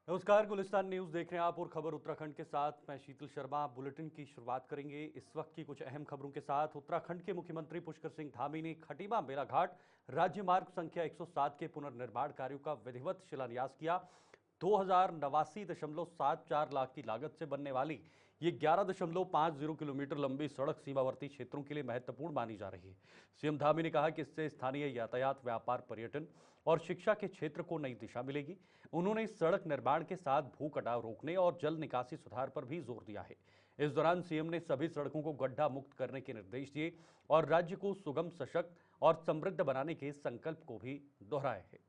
नमस्कार, गुलिस्तान न्यूज देख रहे हैं आप और खबर उत्तराखंड के साथ मैं शीतल शर्मा। बुलेटिन की शुरुआत करेंगे इस वक्त की कुछ अहम खबरों के साथ। उत्तराखंड के मुख्यमंत्री पुष्कर सिंह धामी ने खटीमा मेलाघाट राज्य मार्ग संख्या 107 के पुनर्निर्माण कार्यों का विधिवत शिलान्यास किया। 2089.74 लाख की लागत से बनने वाली ये 11.50 किलोमीटर लंबी सड़क सीमावर्ती क्षेत्रों के लिए महत्वपूर्ण मानी जा रही है। सीएम धामी ने कहा कि इससे स्थानीय यातायात, व्यापार, पर्यटन और शिक्षा के क्षेत्र को नई दिशा मिलेगी। उन्होंने इस सड़क निर्माण के साथ भू कटाव रोकने और जल निकासी सुधार पर भी जोर दिया है। इस दौरान सीएम ने सभी सड़कों को गड्ढा मुक्त करने के निर्देश दिए और राज्य को सुगम, सशक्त और समृद्ध बनाने के संकल्प को भी दोहराया है।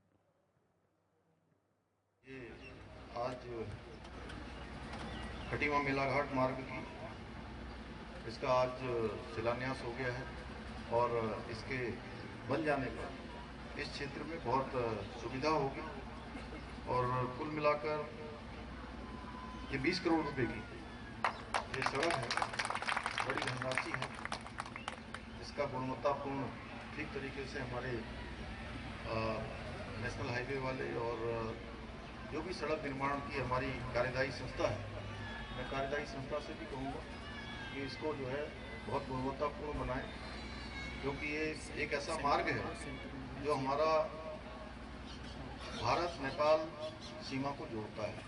आज खटीमा मेलाघाट मार्ग की इसका आज शिलान्यास हो गया है और इसके बन जाने पर इस क्षेत्र में बहुत सुविधा होगी और कुल मिलाकर ये 20 करोड़ रुपए की ये सड़क है, बड़ी धनराशि है। इसका गुणवत्तापूर्ण ठीक तरीके से हमारे नेशनल हाईवे वाले और जो भी सड़क निर्माण की हमारी कार्यदायी संस्था है, मैं कार्यदायी संस्था से भी कहूँगा कि इसको जो है बहुत गुणवत्तापूर्ण बनाएं, क्योंकि ये एक ऐसा मार्ग है जो हमारा भारत नेपाल सीमा को जोड़ता है।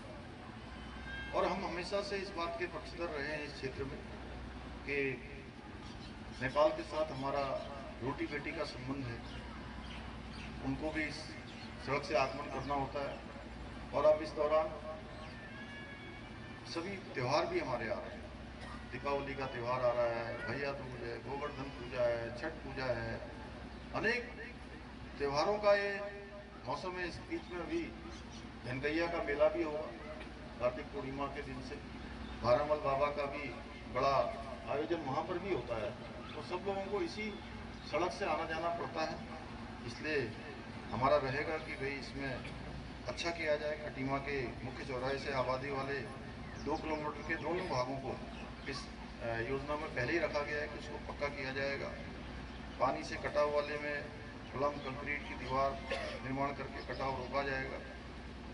और हम हमेशा से इस बात के पक्षधर रहे हैं इस क्षेत्र में कि नेपाल के साथ हमारा रोटी बेटी का संबंध है, उनको भी इस सड़क से आगमन करना होता है। और अब इस दौरान सभी त्यौहार भी हमारे आ रहे हैं। दीपावली का त्यौहार आ रहा है, भैया दूज है, गोवर्धन पूजा है, छठ पूजा है, अनेक त्योहारों का ये मौसम है। इस बीच में अभी धनगैया का मेला भी होगा कार्तिक पूर्णिमा के दिन से। भारामल बाबा का भी बड़ा आयोजन वहाँ पर भी होता है। तो सब लोगों को इसी सड़क से आना जाना पड़ता है, इसलिए हमारा रहेगा कि भाई इसमें अच्छा किया जाए। खटीमा के मुख्य चौराहे से आबादी वाले 2 किलोमीटर के दोनों भागों को इस योजना में पहले ही रखा गया है कि उसको पक्का किया जाएगा। पानी से कटाव वाले में प्लम कंक्रीट की दीवार निर्माण करके कटाव रोका जाएगा।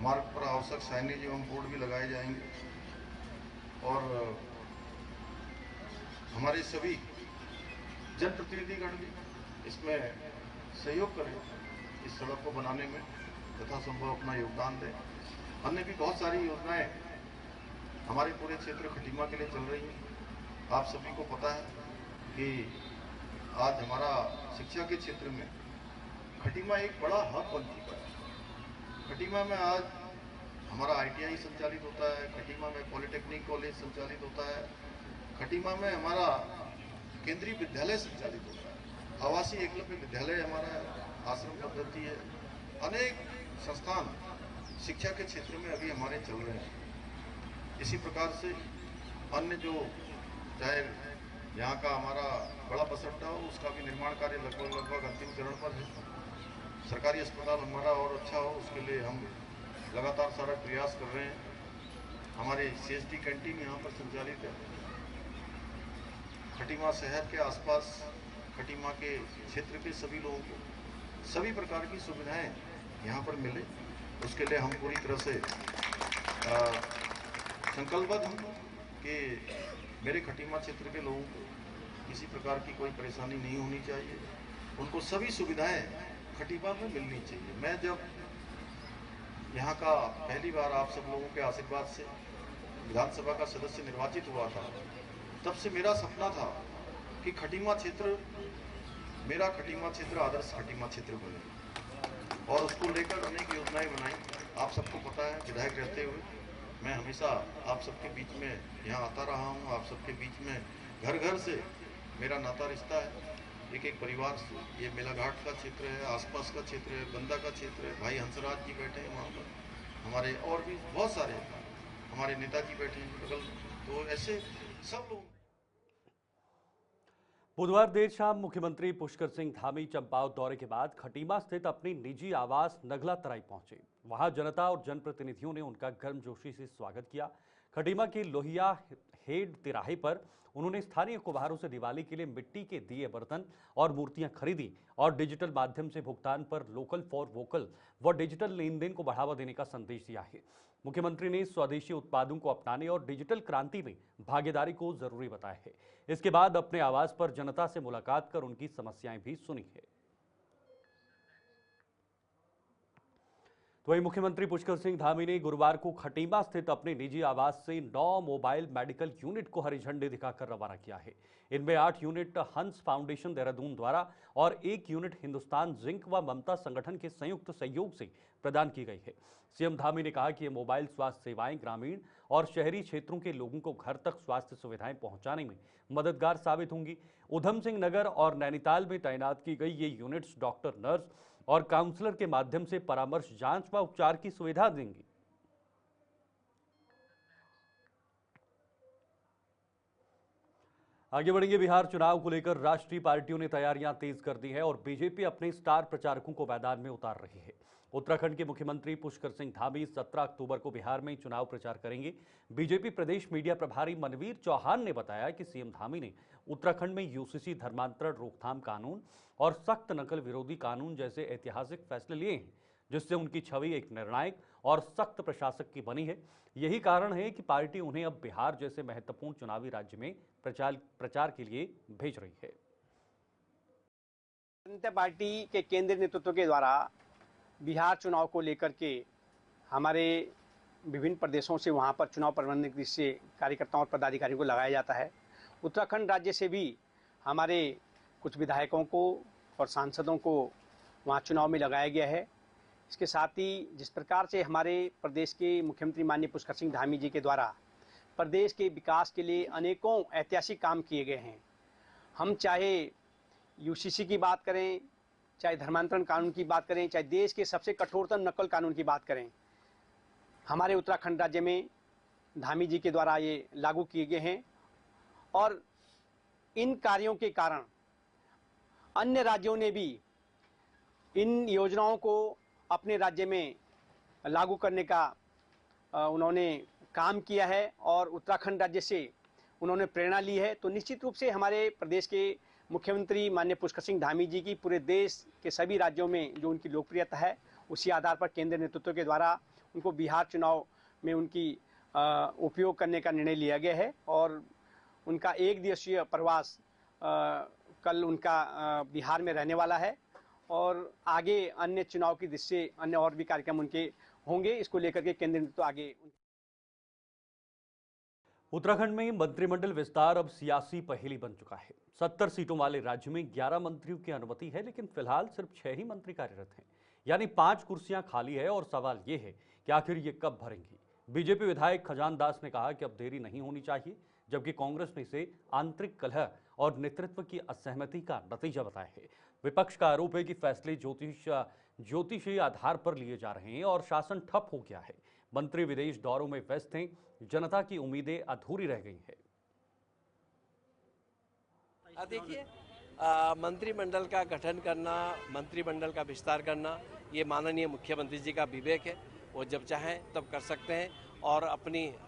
मार्ग पर आवश्यक साइनेज एवं बोर्ड भी लगाए जाएंगे और हमारे सभी जनप्रतिनिधिगण भी इसमें सहयोग करें इस सड़क को बनाने में, तथा संभव अपना योगदान दें। अन्य भी बहुत सारी योजनाएं हमारे पूरे क्षेत्र खटीमा के लिए चल रही हैं। आप सभी को पता है कि आज हमारा शिक्षा के क्षेत्र में खटीमा एक बड़ा हब बन चुका है। खटीमा में आज हमारा ITI संचालित होता है, खटीमा में पॉलिटेक्निक कॉलेज संचालित होता है, खटीमा में हमारा केंद्रीय विद्यालय संचालित होता है, आवासीय एकलव्य विद्यालय हमारा आश्रम पद्धति है। अनेक संस्थान शिक्षा के क्षेत्र में अभी हमारे चल रहे हैं। इसी प्रकार से अन्य जो चाहे यहाँ का हमारा बड़ा बस अड्डा हो, उसका भी निर्माण कार्य लगभग अंतिम चरण पर है। सरकारी अस्पताल हमारा और अच्छा हो, उसके लिए हम लगातार सारा प्रयास कर रहे हैं। हमारे CSD कैंटीन यहाँ पर संचालित है। खटीमा शहर के आसपास खटीमा के क्षेत्र के सभी लोगों को सभी प्रकार की सुविधाएं यहाँ पर मिले, उसके लिए हम पूरी तरह से संकल्पबद्ध हैं कि मेरे खटीमा क्षेत्र के लोगों को किसी प्रकार की कोई परेशानी नहीं होनी चाहिए, उनको सभी सुविधाएं खटीमा में मिलनी चाहिए। मैं जब यहाँ का पहली बार आप सब लोगों के आशीर्वाद से विधानसभा का सदस्य निर्वाचित हुआ था, तब से मेरा सपना था कि खटीमा क्षेत्र, मेरा खटीमा क्षेत्र आदर्श खटीमा क्षेत्र बने, और उसको लेकर अनेक योजनाएं बनाई। आप सबको पता है, विधायक रहते हुए मैं हमेशा आप सबके बीच में यहाँ आता रहा हूँ। आप सबके बीच में घर घर से मेरा नाता रिश्ता है, एक एक परिवार से। ये मेलाघाट का क्षेत्र है, आसपास का क्षेत्र है, बंदा का क्षेत्र है, भाई हंसराज जी बैठे हैं वहाँ पर, हमारे और भी बहुत सारे हमारे नेताजी बैठे हैं बगल में। तो ऐसे सब लोग। बुधवार देर शाम मुख्यमंत्री पुष्कर सिंह धामी चंपावत दौरे के बाद खटीमा स्थित अपनी निजी आवास नगला तराई पहुंचे। वहां जनता और जनप्रतिनिधियों ने उनका गर्मजोशी से स्वागत किया। खटीमा के लोहिया खेड तिराहे पर उन्होंने स्थानीय कुम्हारों से दिवाली के लिए मिट्टी के दिए, बर्तन और मूर्तियां खरीदी और डिजिटल माध्यम से भुगतान पर लोकल फॉर वोकल व डिजिटल लेन देन को बढ़ावा देने का संदेश दिया है। मुख्यमंत्री ने स्वदेशी उत्पादों को अपनाने और डिजिटल क्रांति में भागीदारी को जरूरी बताया है। इसके बाद अपने आवास पर जनता से मुलाकात कर उनकी समस्याएं भी सुनी है। तो वहीं मुख्यमंत्री पुष्कर सिंह धामी ने गुरुवार को खटीमा स्थित अपने निजी आवास से 9 मोबाइल मेडिकल यूनिट को हरी झंडी दिखाकर रवाना किया है। इनमें 8 यूनिट हंस फाउंडेशन देहरादून द्वारा और 1 यूनिट हिंदुस्तान जिंक व ममता संगठन के संयुक्त सहयोग से प्रदान की गई है। सीएम धामी ने कहा कि ये मोबाइल स्वास्थ्य सेवाएं ग्रामीण और शहरी क्षेत्रों के लोगों को घर तक स्वास्थ्य सुविधाएं पहुंचाने में मददगार साबित होंगी। उधम सिंह नगर और नैनीताल में तैनात की गई ये यूनिट्स डॉक्टर, नर्स और काउंसलर के माध्यम से परामर्श, जांच व उपचार की सुविधा देंगी। आगे बढ़ेंगे। बिहार चुनाव को लेकर राष्ट्रीय पार्टियों ने तैयारियां तेज कर दी है और बीजेपी अपने स्टार प्रचारकों को मैदान में उतार रही है। उत्तराखंड के मुख्यमंत्री पुष्कर सिंह धामी 17 अक्टूबर को बिहार में चुनाव प्रचार करेंगे। बीजेपी प्रदेश मीडिया प्रभारी मनवीर चौहान ने बताया कि सीएम धामी ने उत्तराखंड में यूसीसी, धर्मांतरण रोकथाम कानून और सख्त नकल विरोधी कानून जैसे ऐतिहासिक फैसले लिए हैं, जिससे उनकी छवि एक निर्णायक और सख्त प्रशासक की बनी है। यही कारण है कि पार्टी उन्हें अब बिहार जैसे महत्वपूर्ण चुनावी राज्य में प्रचार के लिए भेज रही है। जनता पार्टी के केंद्रीय नेतृत्व के द्वारा बिहार चुनाव को लेकर के हमारे विभिन्न प्रदेशों से वहां पर चुनाव प्रबंधन की दृष्टि से कार्यकर्ताओं और पदाधिकारियों को लगाया जाता है। उत्तराखंड राज्य से भी हमारे कुछ विधायकों को और सांसदों को वहां चुनाव में लगाया गया है। इसके साथ ही जिस प्रकार से हमारे प्रदेश के मुख्यमंत्री माननीय पुष्कर सिंह धामी जी के द्वारा प्रदेश के विकास के लिए अनेकों ऐतिहासिक काम किए गए हैं। हम चाहे यूसीसी की बात करें, चाहे धर्मांतरण कानून की बात करें, चाहे देश के सबसे कठोरतम नकल कानून की बात करें, हमारे उत्तराखंड राज्य में धामी जी के द्वारा ये लागू किए गए हैं। और इन कार्यों के कारण अन्य राज्यों ने भी इन योजनाओं को अपने राज्य में लागू करने का उन्होंने काम किया है और उत्तराखंड राज्य से उन्होंने प्रेरणा ली है। तो निश्चित रूप से हमारे प्रदेश के मुख्यमंत्री माननीय पुष्कर सिंह धामी जी की पूरे देश के सभी राज्यों में जो उनकी लोकप्रियता है, उसी आधार पर केंद्रीय नेतृत्व के द्वारा उनको बिहार चुनाव में उनकी उपयोग करने का निर्णय लिया गया है। और उनका 1 दिवसीय प्रवास कल उनका बिहार में रहने वाला है और आगे अन्य चुनाव की दृष्टि से अन्य और भी कार्यक्रम उनके होंगे। इसको लेकर के केंद्रीय नेतृत्व आगे। उत्तराखंड में मंत्रिमंडल विस्तार अब सियासी पहेली बन चुका है। 70 सीटों वाले राज्य में 11 मंत्रियों की अनुमति है, लेकिन फिलहाल सिर्फ 6 ही मंत्री कार्यरत हैं, यानी 5 कुर्सियां खाली है। और सवाल ये है कि आखिर ये कब भरेंगी। बीजेपी विधायक खजान दास ने कहा कि अब देरी नहीं होनी चाहिए, जबकि कांग्रेस ने इसे आंतरिक कलह और नेतृत्व की असहमति का नतीजा बताया है। विपक्ष का आरोप है कि फैसले ज्योतिषीय आधार पर लिए जा रहे हैं और शासन ठप हो गया है। मंत्री विदेश दौरों में व्यस्त हैं, जनता की उम्मीदें अधूरी रह गई हैं। देखिए, मंत्रिमंडल का गठन करना, मंत्रिमंडल का विस्तार करना, ये माननीय मुख्यमंत्री जी का विवेक है। वो जब चाहें तब कर सकते हैं और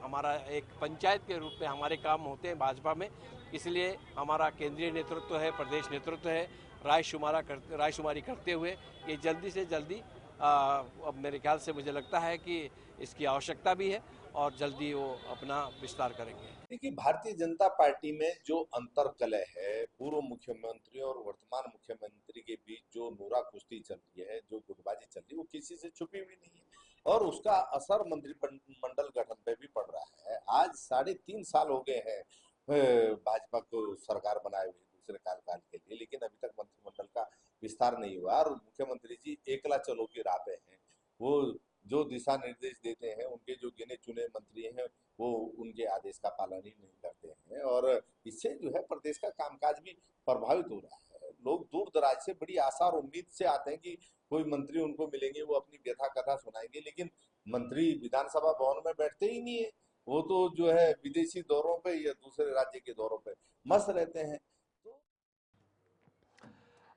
हमारा एक पंचायत के रूप में हमारे काम होते हैं भाजपा में। इसलिए हमारा केंद्रीय नेतृत्व है, प्रदेश नेतृत्व है, रायशुमारी करते हुए ये जल्दी से जल्दी अब मेरे ख्याल से मुझे लगता है कि इसकी आवश्यकता भी है और जल्दी वो अपना विस्तार करेंगे। देखिए, भारतीय जनता पार्टी में जो अंतर्कलह है, पूर्व मुख्यमंत्री और वर्तमान मुख्यमंत्री के बीच जो नूरा कुश्ती चल रही है, जो गुटबाजी चल रही है, वो किसी से छुपी हुई नहीं है और उसका असर मंत्रिमंडल गठन पे भी पड़ रहा है। आज 3.5 साल हो गए हैं भाजपा को सरकार बनाए हुए दूसरे कार्यकाल के लिए, लेकिन अभी तक मंत्रिमंडल का विस्तार नहीं हुआ और मुख्यमंत्री जी एकला चलो की राह पे हैं। वो जो दिशा निर्देश देते हैं, उनके जो गिने चुने मंत्री हैं वो उनके आदेश का पालन ही नहीं करते हैं और इससे जो है प्रदेश का कामकाज भी प्रभावित हो रहा है। लोग दूर दराज से बड़ी आशा और उम्मीद से आते हैं कि कोई मंत्री उनको मिलेंगे, वो अपनी व्यथा कथा सुनाएंगे, लेकिन मंत्री विधानसभा भवन में बैठते ही नहीं है। वो तो जो है विदेशी दौरों पे या दूसरे राज्य के दौरों पे मस्त रहते हैं।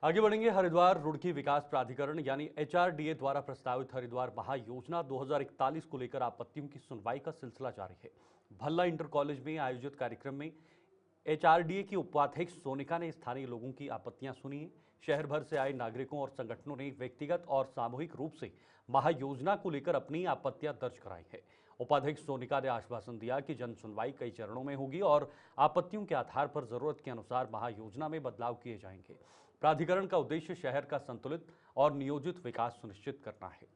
आगे बढ़ेंगे। हरिद्वार रुड़की विकास प्राधिकरण यानी HRDA द्वारा प्रस्तावित हरिद्वार महायोजना 2041 को लेकर आपत्तियों की सुनवाई का सिलसिला जारी है। भल्ला इंटर कॉलेज में आयोजित कार्यक्रम में HRDA की उपाध्यक्ष सोनिका ने स्थानीय लोगों की आपत्तियां सुनी हैं। शहर भर से आए नागरिकों और संगठनों ने व्यक्तिगत और सामूहिक रूप से महायोजना को लेकर अपनी आपत्तियां दर्ज कराई है। उपाध्यक्ष सोनिका ने आश्वासन दिया कि जन सुनवाई कई चरणों में होगी और आपत्तियों के आधार पर जरूरत के अनुसार महायोजना में बदलाव किए जाएंगे। प्राधिकरण का उद्देश्य शहर का संतुलित और नियोजित विकास सुनिश्चित करना है।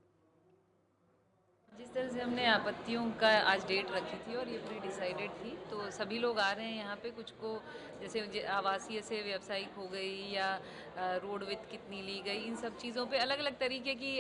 जिस तरह से हमने आपत्तियों का आज डेट रखी थी और ये पूरी डिसाइडेड थी, तो सभी लोग आ रहे हैं यहाँ पे। कुछ को जैसे आवासीय से व्यावसायिक हो गई या रोड विड्थ कितनी ली गई, इन सब चीज़ों पे अलग अलग तरीके की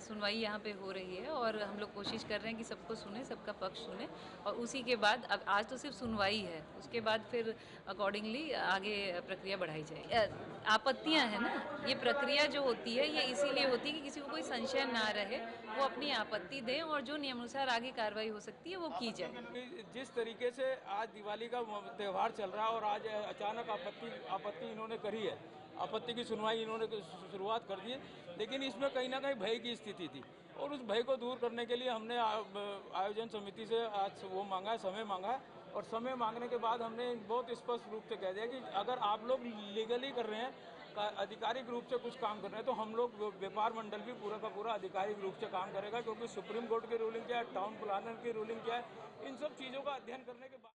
सुनवाई यहाँ पे हो रही है और हम लोग कोशिश कर रहे हैं कि सबको सुने, सबका पक्ष सुने और उसी के बाद अब आज तो सिर्फ सुनवाई है, उसके बाद फिर अकॉर्डिंगली आगे प्रक्रिया बढ़ाई जाएगी। आपत्तियाँ हैं ना, ये प्रक्रिया जो होती है ये इसीलिए होती है कि किसी को कोई संशय ना रहे, वो अपनी आपत्ति दें और जो नियमानुसार आगे कार्रवाई हो सकती है वो की जाए। जिस तरीके से आज दिवाली का त्यौहार चल रहा है और आज अचानक आपत्ति इन्होंने करी है, आपत्ति की सुनवाई इन्होंने शुरुआत कर दी है, लेकिन इसमें कहीं ना कहीं भय की स्थिति थी और उस भय को दूर करने के लिए हमने आयोजन समिति से आज वो मांगा है, समय मांगा है और समय मांगने के बाद हमने बहुत स्पष्ट रूप से कह दिया कि अगर आप लोग लीगली कर रहे हैं, आधिकारिक रूप से कुछ काम कर रहे हैं, तो हम लोग व्यापार मंडल भी पूरा का पूरा आधिकारिक रूप से काम करेगा, क्योंकि सुप्रीम कोर्ट की रूलिंग क्या है, टाउन प्लानर की रूलिंग क्या है, इन सब चीज़ों का अध्ययन करने के बाद।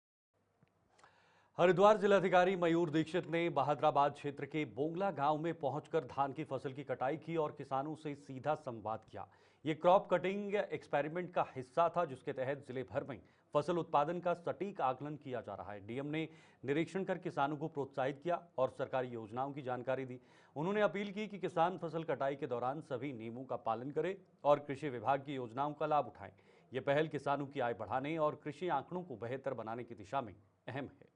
हरिद्वार जिलाधिकारी मयूर दीक्षित ने बहादुराबाद क्षेत्र के बोंगला गांव में पहुंचकर धान की फसल की कटाई की और किसानों से सीधा संवाद किया। ये क्रॉप कटिंग एक्सपेरिमेंट का हिस्सा था, जिसके तहत जिले भर में फसल उत्पादन का सटीक आकलन किया जा रहा है। डीएम ने निरीक्षण कर किसानों को प्रोत्साहित किया और सरकारी योजनाओं की जानकारी दी। उन्होंने अपील की कि किसान फसल कटाई के दौरान सभी नियमों का पालन करें और कृषि विभाग की योजनाओं का लाभ उठाएं। ये पहल किसानों की आय बढ़ाने और कृषि आंकड़ों को बेहतर बनाने की दिशा में अहम है।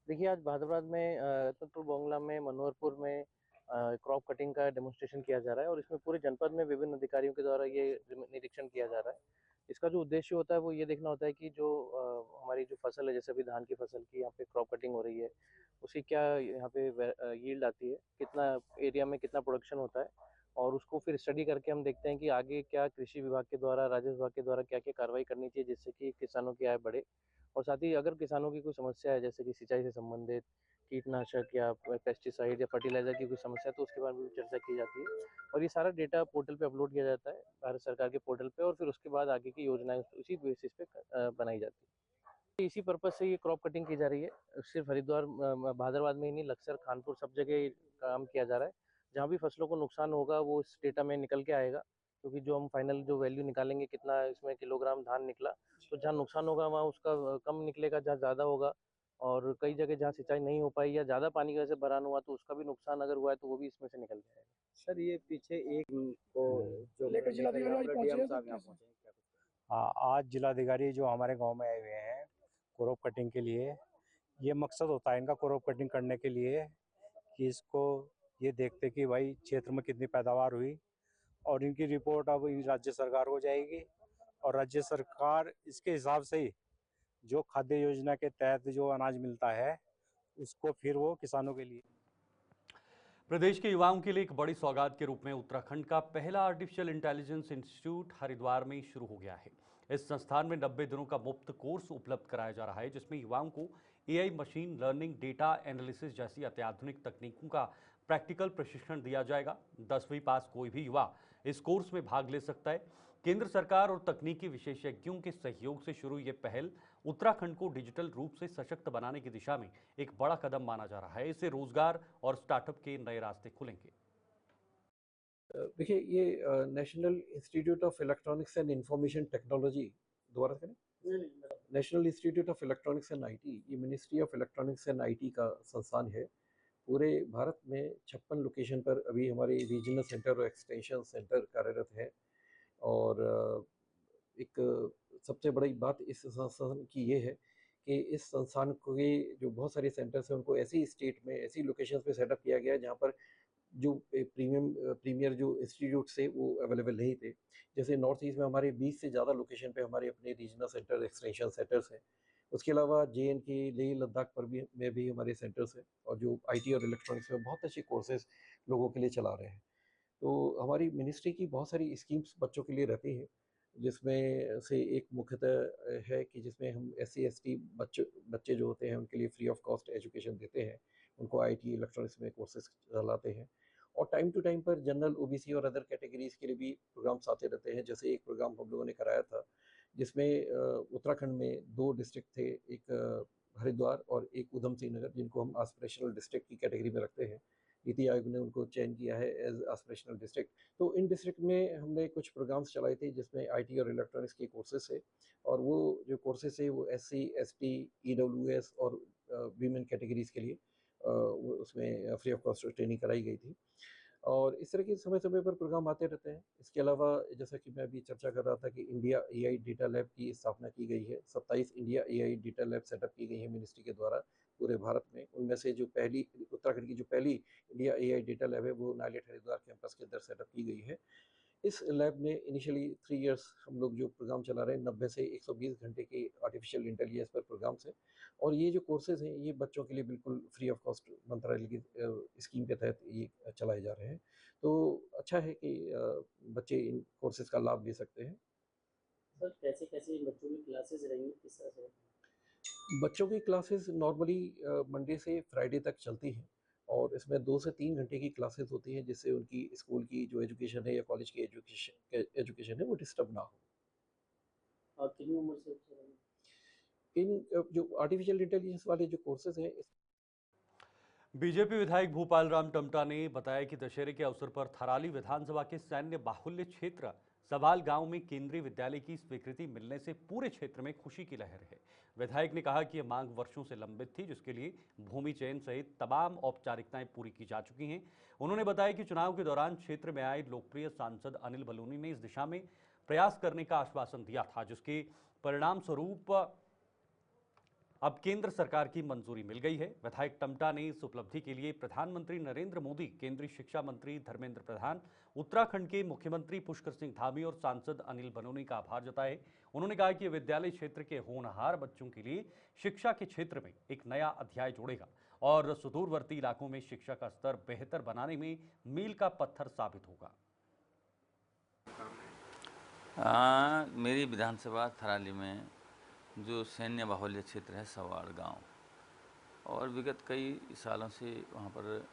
देखिए, आज बहादुराबाद में रतनपुर बोंगला में मनोहरपुर में क्रॉप कटिंग का डेमोन्स्ट्रेशन किया जा रहा है और इसमें पूरे जनपद में विभिन्न अधिकारियों के द्वारा ये निरीक्षण किया जा रहा है। इसका जो उद्देश्य होता है वो ये देखना होता है कि जो हमारी जो फसल है, जैसे अभी धान की फसल की यहाँ पे क्रॉप कटिंग हो रही है, उसकी क्या यहाँ पे यील्ड आती है, कितना एरिया में कितना प्रोडक्शन होता है और उसको फिर स्टडी करके हम देखते हैं कि आगे क्या कृषि विभाग के द्वारा, राजस्व विभाग के द्वारा क्या क्या कार्रवाई करनी चाहिए जिससे कि किसानों की आय बढ़े। और साथ ही अगर किसानों की कोई समस्या है, जैसे कि सिंचाई से संबंधित कीटनाशक या पेस्टिसाइड या फर्टिलाइजर की कोई समस्या है, तो उसके बारे में भी चर्चा की जाती है और ये सारा डेटा पोर्टल पे अपलोड किया जाता है, भारत सरकार के पोर्टल पे, और फिर उसके बाद आगे की योजनाएं उसी बेसिस पे बनाई जाती है। इसी पर्पज से ये क्रॉप कटिंग की जा रही है। सिर्फ हरिद्वार बहादुराबाद में ही नहीं, लक्सर, कानपुर, सब जगह काम किया जा रहा है। जहाँ भी फसलों को नुकसान होगा वो इस डेटा में निकल के आएगा, क्योंकि जो हम फाइनल जो वैल्यू निकालेंगे, कितना इसमें किलोग्राम धान निकला, तो जहाँ नुकसान होगा वहाँ उसका कम निकलेगा, जहाँ ज़्यादा होगा, और कई जगह जहाँ सिंचाई नहीं हो पाई या ज़्यादा पानी की वजह से भरान हुआ तो उसका भी नुकसान अगर हुआ है तो वो भी इसमें से निकल जाएगा। सर, ये पीछे एक को जो लेकर जिलाधिकारी पहुंचे हैं, साहब यहाँ पहुंचे हैं, क्या कुछ? हाँ, आज जिलाधिकारी जो हमारे गांव में आए हुए हैं क्रॉप कटिंग के लिए, ये मकसद होता है इनका क्रॉप कटिंग करने के लिए कि इसको ये देखते कि भाई क्षेत्र में कितनी पैदावार हुई और इनकी रिपोर्ट अब राज्य सरकार को जाएगी और राज्य सरकार इसके हिसाब से ही जो खाद्य योजना के तहत जो अनाज मिलता है उसको फिर वो किसानों के लिए। प्रदेश के युवाओं के लिए एक बड़ी सौगात के रूप में उत्तराखंड का पहला आर्टिफिशियल इंटेलिजेंस इंस्टीट्यूट हरिद्वार में शुरू हो गया है। इस संस्थान में 90 दिनों का मुफ्त कोर्स उपलब्ध कराया जा रहा है, जिसमें युवाओं को AI, machine learning, data analysis जैसी अत्याधुनिक तकनीकों का प्रैक्टिकल प्रशिक्षण दिया जाएगा। 10वीं पास कोई भी युवा इस कोर्स में भाग ले सकता है। केंद्र सरकार और तकनीकी विशेषज्ञों के सहयोग से शुरू ये पहल उत्तराखंड को डिजिटल रूप से सशक्त बनाने की दिशा में एक बड़ा कदम माना जा रहा है। इससे रोजगार और स्टार्टअप के नए रास्ते खुलेंगे। देखिए, ये national institute of electronics and information technology, दोबारा करें, national institute of electronics and IT, ये ministry of electronics and IT का संस्थान है। पूरे भारत में 56 लोकेशन पर अभी हमारे रीजनल सेंटर और एक्सटेंशन सेंटर कार्यरत हैं और एक सबसे बड़ी बात इस संस्थान की ये है कि इस संस्थान के जो बहुत सारे सेंटर्स हैं उनको ऐसी स्टेट में, ऐसी लोकेशंस पे सेटअप किया गया है जहाँ पर जो प्रीमियर जो इंस्टीट्यूट्स थे वो अवेलेबल नहीं थे। जैसे नॉर्थ ईस्ट में हमारे 20 से ज़्यादा लोकेशन पे हमारे अपने रीजनल सेंटर, एक्सटेंशन सेंटर्स हैं उसके अलावा JNK लेह लद्दाख पर भी में भी हमारे सेंटर्स हैं और जो IT और इलेक्ट्रॉनिक्स में बहुत अच्छे कोर्सेज लोगों के लिए चला रहे हैं। तो हमारी मिनिस्ट्री की बहुत सारी स्कीम्स बच्चों के लिए रहती हैं, जिसमें से एक मुख्यतः है कि जिसमें हम SC ST बच्चे जो होते हैं उनके लिए फ्री ऑफ कॉस्ट एजुकेशन देते हैं, उनको IT इलेक्ट्रॉनिक्स में कोर्सेज चलाते हैं और टाइम टू टाइम पर जनरल OBC और अदर कैटेगरीज के लिए भी प्रोग्राम्स आते रहते हैं। जैसे एक प्रोग्राम हम लोगों ने कराया था जिसमें उत्तराखंड में 2 डिस्ट्रिक्ट थे, एक हरिद्वार और एक उधम सिंह नगर, जिनको हम एस्पिरेशनल डिस्ट्रिक्ट की कैटेगरी में रखते हैं। नीति आयोग ने उनको चयन किया है एज एस्पिरेशनल डिस्ट्रिक्ट। तो इन डिस्ट्रिक्ट में हमने कुछ प्रोग्राम्स चलाए थे जिसमें IT और इलेक्ट्रॉनिक्स के कोर्सेज है और वो जो कोर्सेज है वो SC ST EWS और वीमेन कैटेगरीज के लिए उसमें फ्री ऑफ कॉस्ट ट्रेनिंग कराई गई थी और इस तरह के समय समय पर प्रोग्राम आते रहते हैं। इसके अलावा जैसा कि मैं अभी चर्चा कर रहा था कि इंडिया AI डेटा लैब की स्थापना की गई है। 27 India AI data lab setup की गई है मिनिस्ट्री के द्वारा पूरे भारत में। उनमें से जो पहली उत्तराखंड की जो पहली इंडिया AI डेटा लैब है वो नाइलेट हरिद्वार कैंपस के अंदर सेटअप की गई है। इस लैब में इनिशियली 3 इयर्स हम लोग जो प्रोग्राम चला रहे हैं 90 से 120 घंटे के आर्टिफिशियल इंटेलिजेंस पर प्रोग्राम्स हैं और ये जो कोर्सेज हैं ये बच्चों के लिए बिल्कुल फ्री ऑफ कॉस्ट मंत्रालय की स्कीम के तहत ये चलाए जा रहे हैं। तो अच्छा है कि बच्चे इन कोर्सेज का लाभ ले सकते हैं। सर कैसे कैसे बच्चों की क्लासेस रहेंगी, किस तरह से? बच्चों की क्लासेस नॉर्मली मंडे से फ्राइडे तक चलती हैं और इसमें 2 से 3 घंटे की क्लासेस होती हैं जिससे उनकी स्कूल की जो एजुकेशन है या कॉलेज की एजुकेशन है वो डिस्टर्ब ना हो। और कितनी उम्र से बच्चे रहेंगे? इन जो आर्टिफिशियल इंटेलिजेंस वाले जो कोर्सेज हैं बीजेपी विधायक भूपाल राम टमटा ने बताया कि दशहरे के अवसर पर थराली विधानसभा के सैन्य बाहुल्य क्षेत्र सवाल गांव में केंद्रीय विद्यालय की स्वीकृति मिलने से पूरे क्षेत्र में खुशी की लहर है। विधायक ने कहा कि यह मांग वर्षों से लंबित थी, जिसके लिए भूमि चयन सहित तमाम औपचारिकताएं पूरी की जा चुकी हैं। उन्होंने बताया कि चुनाव के दौरान क्षेत्र में आए लोकप्रिय सांसद अनिल बलूनी ने इस दिशा में प्रयास करने का आश्वासन दिया था, जिसके परिणाम स्वरूप अब केंद्र सरकार की मंजूरी मिल गई है। विधायक टमटा ने इस उपलब्धि के लिए प्रधानमंत्री नरेंद्र मोदी, केंद्रीय शिक्षा मंत्री धर्मेंद्र प्रधान, उत्तराखंड के मुख्यमंत्री पुष्कर सिंह धामी और सांसद अनिल बलूनी का आभार जताया। उन्होंने कहा कि विद्यालय क्षेत्र के होनहार बच्चों के लिए शिक्षा के क्षेत्र में एक नया अध्याय जोड़ेगा और सुदूरवर्ती इलाकों में शिक्षा का स्तर बेहतर बनाने में मील का पत्थर साबित होगा। मेरी विधानसभा थराली में जो सैन्य बाहुल्य क्षेत्र है सवाड़ गांव और विगत कई सालों से वहां पर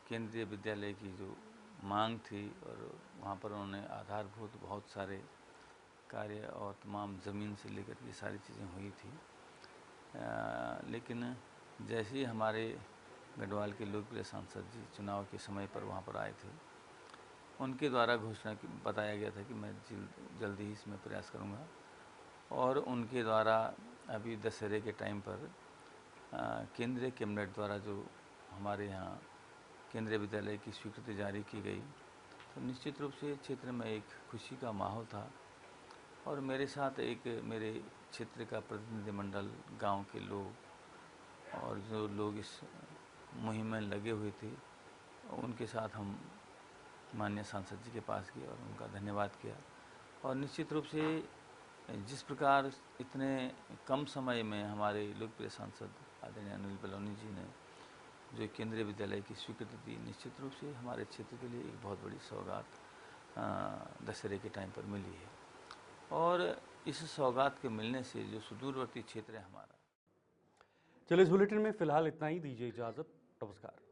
केंद्रीय विद्यालय की जो मांग थी और वहां पर उन्होंने आधारभूत बहुत सारे कार्य और तमाम ज़मीन से लेकर ये सारी चीज़ें हुई थी। लेकिन जैसे ही हमारे गढ़वाल के लोकप्रिय सांसद जी चुनाव के समय पर वहां पर आए थे, उनके द्वारा घोषणा बताया गया था कि मैं जल्दी ही इसमें प्रयास करूँगा और उनके द्वारा अभी दशहरे के टाइम पर केंद्रीय कैबिनेट द्वारा जो हमारे यहाँ केंद्रीय विद्यालय की स्वीकृति जारी की गई, तो निश्चित रूप से क्षेत्र में एक खुशी का माहौल था और मेरे साथ एक मेरे क्षेत्र का प्रतिनिधिमंडल, गांव के लोग और जो लोग इस मुहिम में लगे हुए थे, उनके साथ हम माननीय सांसद जी के पास गए और उनका धन्यवाद किया। और निश्चित रूप से जिस प्रकार इतने कम समय में हमारे लोकप्रिय सांसद आदरणीय अनिल बलूनी जी ने जो केंद्रीय विद्यालय की स्वीकृति दी, निश्चित रूप से हमारे क्षेत्र के लिए एक बहुत बड़ी सौगात दशहरे के टाइम पर मिली है और इस सौगात के मिलने से जो सुदूरवर्ती क्षेत्र है हमारा। चलिए इस बुलेटिन में फिलहाल इतना ही, दीजिए इजाजत, नमस्कार।